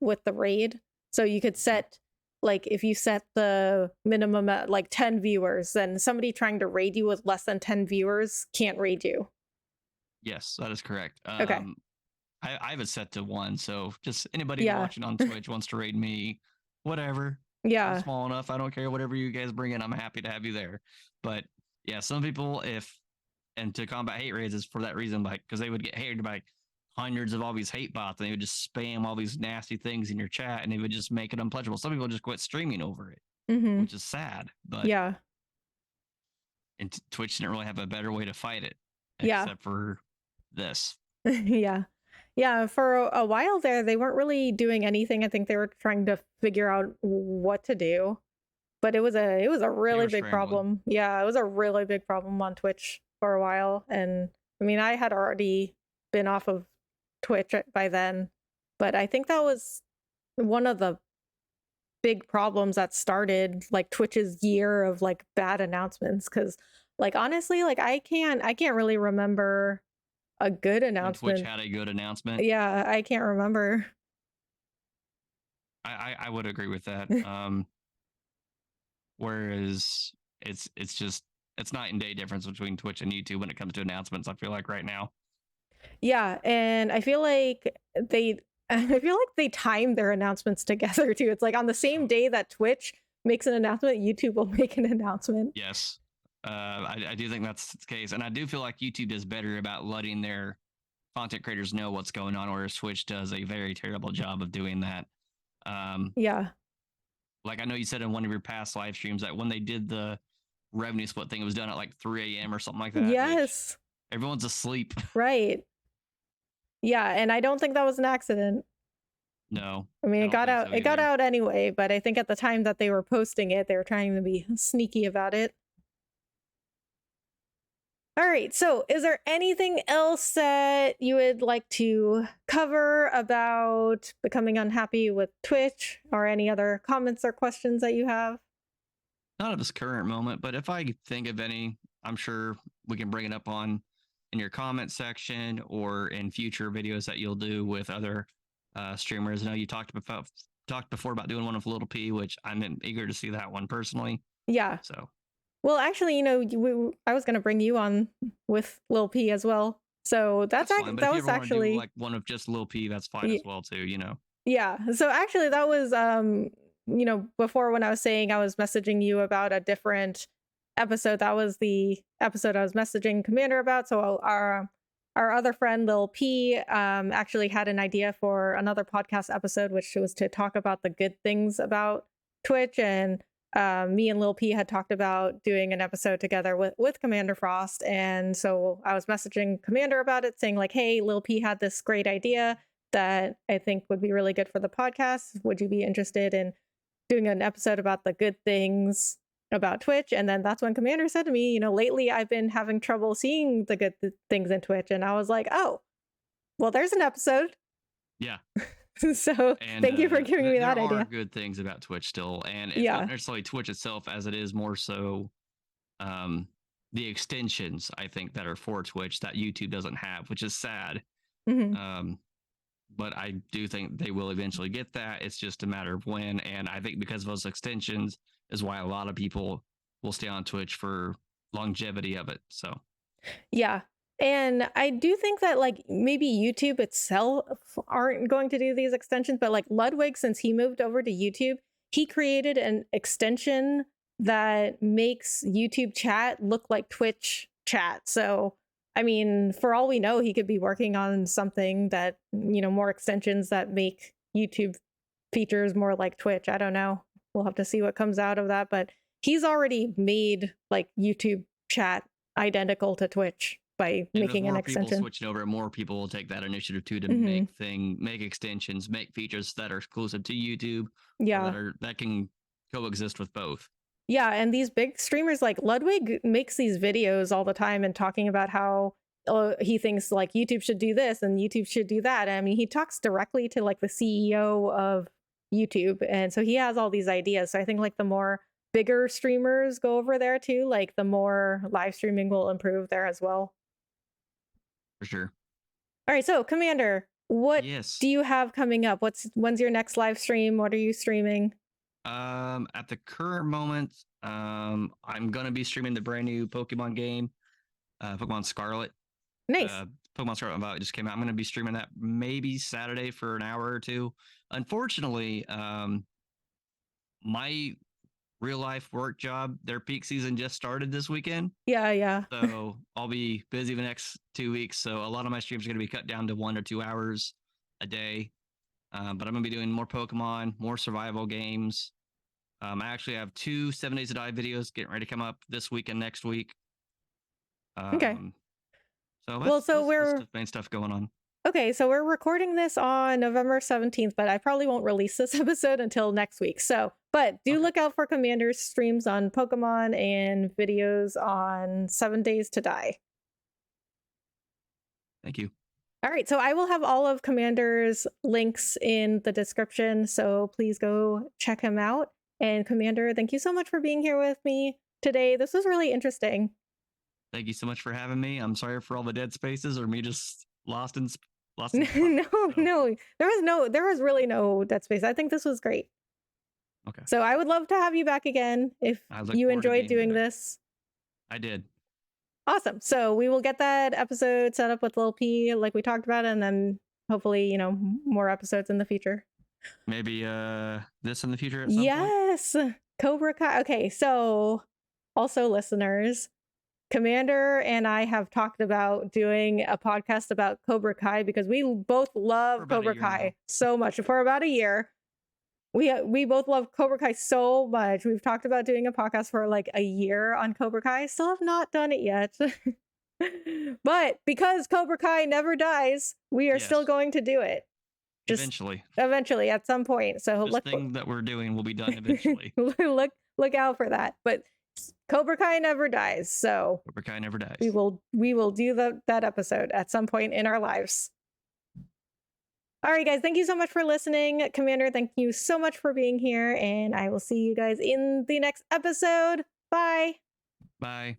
with the raid. So you could set like if you set the minimum at like 10 viewers, then somebody trying to raid you with less than 10 viewers can't raid you. Yes, that is correct. Okay. I have it set to 1, so just anybody Yeah. watching on Twitch wants to raid me, whatever. I'm Yeah. small enough. I don't care whatever you guys bring in. I'm happy to have you there. But yeah, some people, if and to combat hate raids is for that reason, like because they would get hated by hundreds of all these hate bots, and they would just spam all these nasty things in your chat, and they would just make it unpleasurable. Some people just quit streaming over it, Hmm. which is sad. But Yeah. and Twitch didn't really have a better way to fight it, Yeah. except for this. Yeah. Yeah, for a while there, they weren't really doing anything. I think they were trying to figure out what to do, but it was a They really were big scrambling. problem. Yeah, it was a really big problem on Twitch for a while, and I mean, I had already been off of Twitch by then, but I think that was one of the big problems that started like Twitch's year of like bad announcements. Because like honestly, like I can't really remember a good when Twitch announcement. had a good announcement. Yeah, I can't remember. I would agree with that. Whereas it's just it's night and day difference between Twitch and YouTube when it comes to announcements. I feel like right now. Yeah, and I feel like they I feel like they time their announcements together too. It's like on the same day that Twitch makes an announcement, YouTube will make an announcement. Yes. I do think that's the case. And I do feel like YouTube is better about letting their content creators know what's going on, whereas Twitch does a very terrible job of doing that. Yeah. Like I know you said in one of your past live streams that when they did the revenue split thing, it was done at like 3 a.m. or something like that, which Yes. everyone's asleep. Right. Yeah, and I don't think that was an accident. No. I mean, I it don't got think out so it got either. out anyway, but I think at the time that they were posting it, they were trying to be sneaky about it. All right, so is there anything else that you would like to cover about becoming unhappy with Twitch, or any other comments or questions that you have? Not at this current moment, but if I think of any, I'm sure we can bring it up on in your comment section or in future videos that you'll do with other streamers. I know you talked before about doing one with Little P, which I'm eager to see that one personally. Yeah. So, Well, actually, I was going to bring you on with Lil P as well. So that's fine. But that if you was ever want to do actually like one of just Lil P, that's fine as well too. You know. yeah. So actually, that was before, when I was saying I was messaging you about a different episode, that was the episode I was messaging Commander about. So our other friend Lil P actually had an idea for another podcast episode, which was to talk about the good things about Twitch. And me and Lil P had talked about doing an episode together with Commander Frost. And so I was messaging Commander about it, saying like, hey, Lil P had this great idea that I think would be really good for the podcast. Would you be interested in doing an episode about the good things about Twitch? And then that's when Commander said to me, lately I've been having trouble seeing the good things in Twitch. And I was like, oh, well, there's an episode. Yeah. So and thank you for giving me that idea. There are good things about Twitch still, and it's not necessarily Twitch itself as it is more so the extensions, I think, that are for Twitch that YouTube doesn't have, which is sad. But I do think they will eventually get that. It's just a matter of when. And I think because of those extensions is why a lot of people will stay on Twitch for longevity of it. So, yeah. And I do think that like maybe YouTube itself aren't going to do these extensions, but like Ludwig, since he moved over to YouTube, he created an extension that makes YouTube chat look like Twitch chat. So, I mean, for all we know, he could be working on something that, more extensions that make YouTube features more like Twitch. I don't know. We'll have to see what comes out of that. But he's already made like YouTube chat identical to Twitch by making an extension. People switching over, more people will take that initiative too to make extensions, make features that are exclusive to YouTube. Yeah, that can coexist with both. Yeah, and these big streamers like Ludwig makes these videos all the time and talking about how he thinks like YouTube should do this and YouTube should do that. I mean, he talks directly to like the CEO of YouTube, and so he has all these ideas. So I think like the more bigger streamers go over there too, like the more live streaming will improve there as well. For sure. All right, so Commander, what do you have coming up? When's your next live stream? What are you streaming? At the current moment, I'm gonna be streaming the brand new Pokemon game, Pokemon Scarlet. Nice. Pokemon Scarlet just came out. I'm gonna be streaming that maybe Saturday for an hour or two. Unfortunately, my real life work job, their peak season just started this weekend. Yeah. So I'll be busy the next 2 weeks. So a lot of my streams are gonna be cut down to 1 or 2 hours a day. But I'm gonna be doing more Pokemon, more survival games. I actually have 2 7 Days to Die videos getting ready to come up this week and next week. Okay. So that's the main stuff going on. Okay, so we're recording this on November 17th, but I probably won't release this episode until next week. So, but do look out for Commander's streams on Pokemon and videos on 7 Days to Die. Thank you. All right, so I will have all of Commander's links in the description, so please go check him out. And Commander, thank you so much for being here with me today. This was really interesting. Thank you so much for having me. I'm sorry for all the dead spaces or me just lost in spot. No, So, no. There was really no dead space. I think this was great. okay. So I would love to have you back again if I look you forward to enjoyed being doing back. this. I did. Awesome. So we will get that episode set up with Lil P like we talked about, and then hopefully, more episodes in the future. Maybe this in the future at some point. Yes. Cobra Kai. Okay, so also listeners, Commander and I have talked about doing a podcast about Cobra Kai because we both love Cobra Kai so much for about a year. We both love Cobra Kai so much. We've talked about doing a podcast for like a year on Cobra Kai. Still have not done it yet. But because Cobra Kai never dies, we are still going to do it. Just eventually at some point. So this thing that we're doing will be done eventually. look out for that. But Cobra Kai never dies. So Cobra Kai never dies. We will do that episode at some point in our lives. All right, guys, thank you so much for listening. Commander, thank you so much for being here, and I will see you guys in the next episode. Bye. Bye.